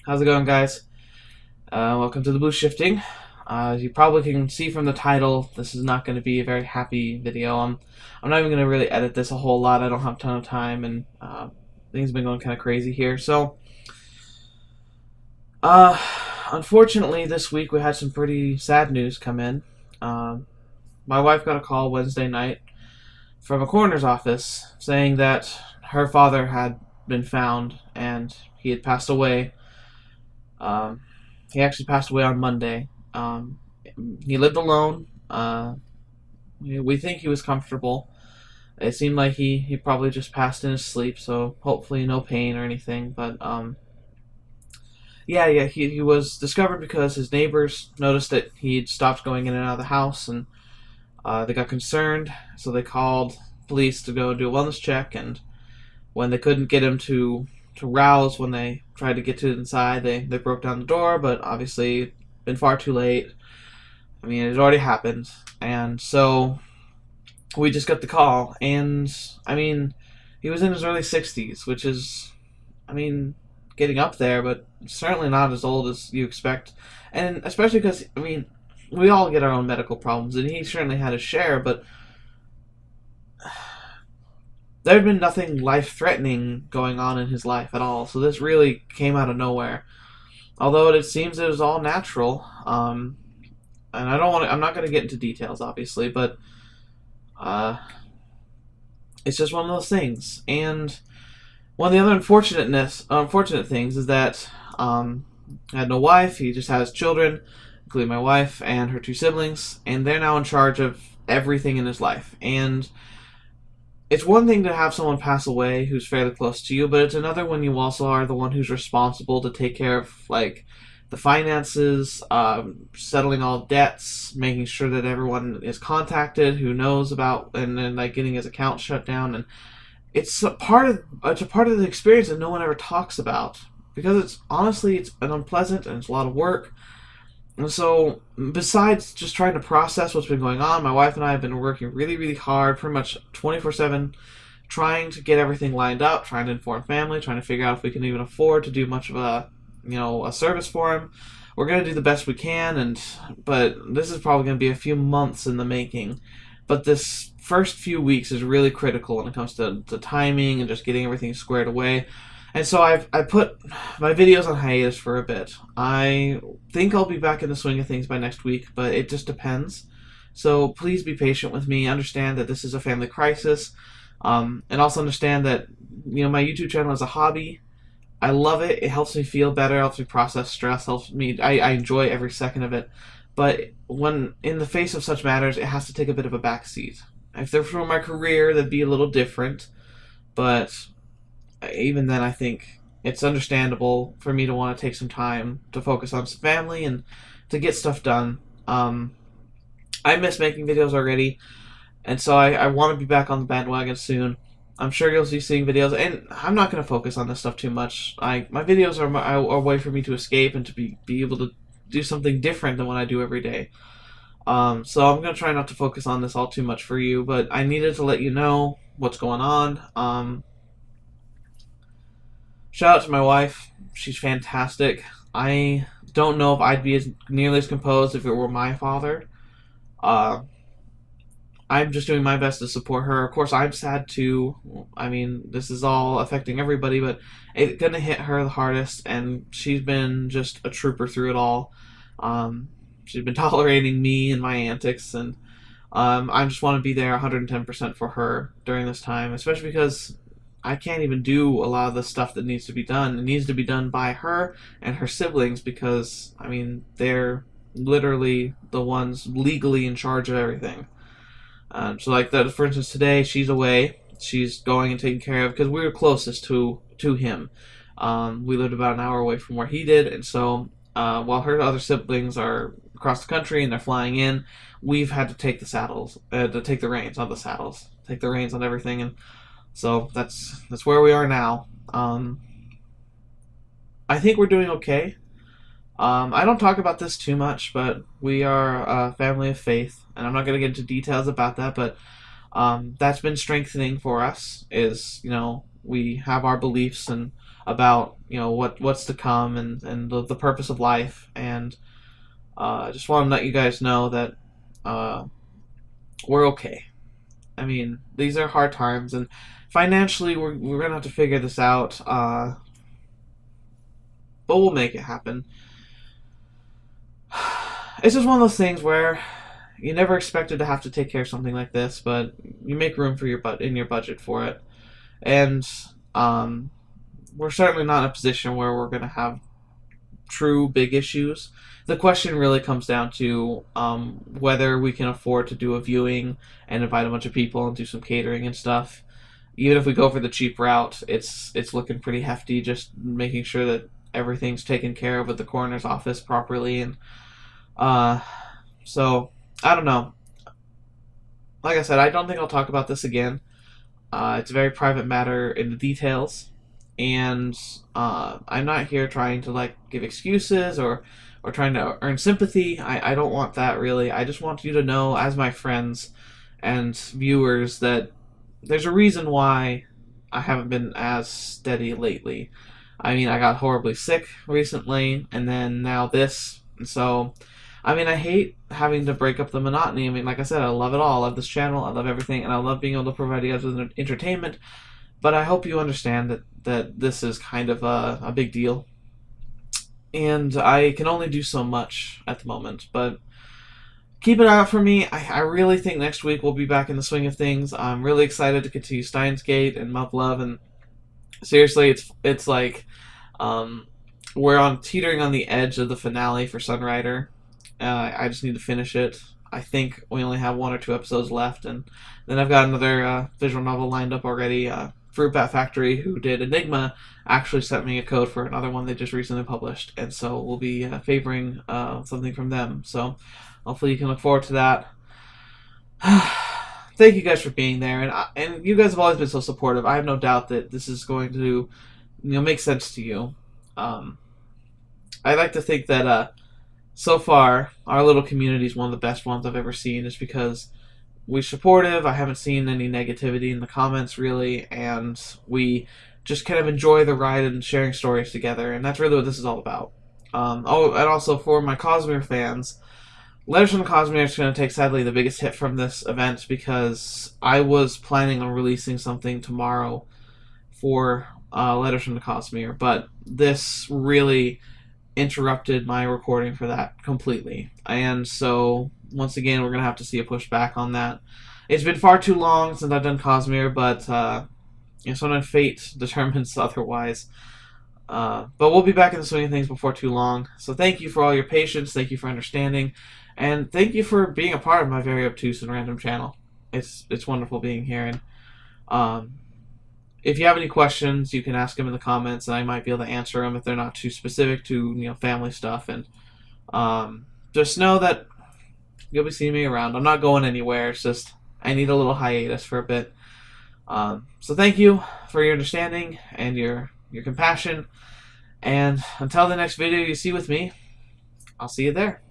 How's it going, guys? Welcome to TheBlueShifting. As you probably can see from the title, this is not going to be a very happy video. I'm not even going to really edit this a whole lot. I don't have a ton of time, and things have been going kind of crazy here. So, uh, unfortunately, this week we had some pretty sad news come in. My wife got a call Wednesday night from a coroner's office saying that her father had been found and he had passed away. Um, he actually passed away on Monday. He lived alone. We think he was comfortable. It seemed like he probably just passed in his sleep, so hopefully no pain or anything. But yeah, he was discovered because his neighbors noticed that he'd stopped going in and out of the house, and they got concerned, so they called police to go do a wellness check. And when they couldn't get him to rouse, when they tried to get to inside, they broke down the door, but obviously been far too late. I mean, it had already happened, and so we just got the call, and I mean, he was in his early 60s, which is, I mean, getting up there, but certainly not as old as you expect, and especially because, I mean, we all get our own medical problems, and he certainly had his share, but there had been nothing life-threatening going on in his life at all, so this really came out of nowhere. Although it seems it was all natural, and I'm not going to get into details, obviously, but uh, it's just one of those things. And one of the other unfortunate things is that I had no wife. He just has children, including my wife and her two siblings, and they're now in charge of everything in his life. And it's one thing to have someone pass away who's fairly close to you, but it's another when you also are the one who's responsible to take care of, like, the finances, settling all debts, making sure that everyone is contacted who knows about, and then like getting his account shut down. And it's a part of the experience that no one ever talks about, because it's an unpleasant and it's a lot of work. And so, besides just trying to process what's been going on, my wife and I have been working really, really hard, pretty much 24/7, trying to get everything lined up, trying to inform family, trying to figure out if we can even afford to do much of a service for him. We're going to do the best we can, but this is probably going to be a few months in the making. But this first few weeks is really critical when it comes to timing and just getting everything squared away. And so I put my videos on hiatus for a bit. I think I'll be back in the swing of things by next week, but it just depends. So please be patient with me. Understand that this is a family crisis, and also understand that my YouTube channel is a hobby. I love it. It helps me feel better. Helps me process stress. Helps me. I enjoy every second of it. But when in the face of such matters, it has to take a bit of a backseat. If they're for my career, that'd be a little different, but even then, I think it's understandable for me to want to take some time to focus on some family and to get stuff done. I miss making videos already, and so I want to be back on the bandwagon soon. I'm sure you'll be seeing videos, and I'm not going to focus on this stuff too much. My videos are a way for me to escape and to be able to do something different than what I do every day. So I'm going to try not to focus on this all too much for you, but I needed to let you know what's going on. Shout out to my wife. She's fantastic. I don't know if I'd be nearly as composed if it were my father. I'm just doing my best to support her. Of course, I'm sad too. I mean, this is all affecting everybody, but it's gonna hit her the hardest, and she's been just a trooper through it all. She's been tolerating me and my antics, and I just want to be there 110% for her during this time, especially because I can't even do a lot of the stuff that needs to be done. It needs to be done by her and her siblings because, I mean, they're literally the ones legally in charge of everything. So, like, for instance, today she's away. She's going and taking care of, because we were closest to him. We lived about an hour away from where he did, and so while her other siblings are across the country and they're flying in, we've had to take to take the reins, not the saddles, take the reins on everything. And so that's where we are now. I think we're doing okay. I don't talk about this too much, but we are a family of faith, and I'm not going to get into details about that, but that's been strengthening for us, is, we have our beliefs and about what's to come and the purpose of life. And I just want to let you guys know that we're okay. I mean, these are hard times, and financially, we're gonna have to figure this out. But we'll make it happen. It's just one of those things where you never expected to have to take care of something like this, but you make room for in your budget for it, and we're certainly not in a position where we're gonna have true big issues. The question really comes down to whether we can afford to do a viewing and invite a bunch of people and do some catering and stuff. Even if we go for the cheap route, it's looking pretty hefty, just making sure that everything's taken care of with the coroner's office properly. And so I don't know. Like I said, I don't think I'll talk about this again. It's a very private matter in the details, and I'm not here trying to give excuses or trying to earn sympathy. I don't want that, really. I just want you to know, as my friends and viewers, that there's a reason why I haven't been as steady lately. I mean, I got horribly sick recently, and then now this. And so, I mean, I hate having to break up the monotony. I mean, like I said, I love it all. I love this channel. I love everything, and I love being able to provide you guys with entertainment. But I hope you understand that this is kind of a big deal. And I can only do so much at the moment. But keep an eye out for me. I really think next week we'll be back in the swing of things. I'm really excited to continue Steins Gate and Muv Love. And seriously, it's like we're teetering on the edge of the finale for Sunrider. I just need to finish it. I think we only have 1 or 2 episodes left. And then I've got another visual novel lined up already. Fruit Bat Factory, who did Enigma, actually sent me a code for another one they just recently published, and so we'll be favoring something from them. So hopefully you can look forward to that. Thank you guys for being there, and you guys have always been so supportive. I have no doubt that this is going to make sense to you. I like to think that so far our little community is one of the best ones I've ever seen, just because we're supportive. I haven't seen any negativity in the comments, really, and we just kind of enjoy the ride and sharing stories together, and that's really what this is all about. And also for my Cosmere fans, Letters from the Cosmere is going to take, sadly, the biggest hit from this event, because I was planning on releasing something tomorrow for Letters from the Cosmere, but this really interrupted my recording for that completely, and so once again we're gonna have to see a pushback on that. It's been far too long since I've done Cosmere, but sometimes fate determines otherwise. But we'll be back in the swing of things before too long. So thank you for all your patience, thank you for understanding, and thank you for being a part of my very obtuse and random channel. It's wonderful being here, and if you have any questions, you can ask them in the comments, and I might be able to answer them if they're not too specific to family stuff. And just know that you'll be seeing me around. I'm not going anywhere. It's just I need a little hiatus for a bit. So thank you for your understanding and your compassion. And until the next video you see with me, I'll see you there.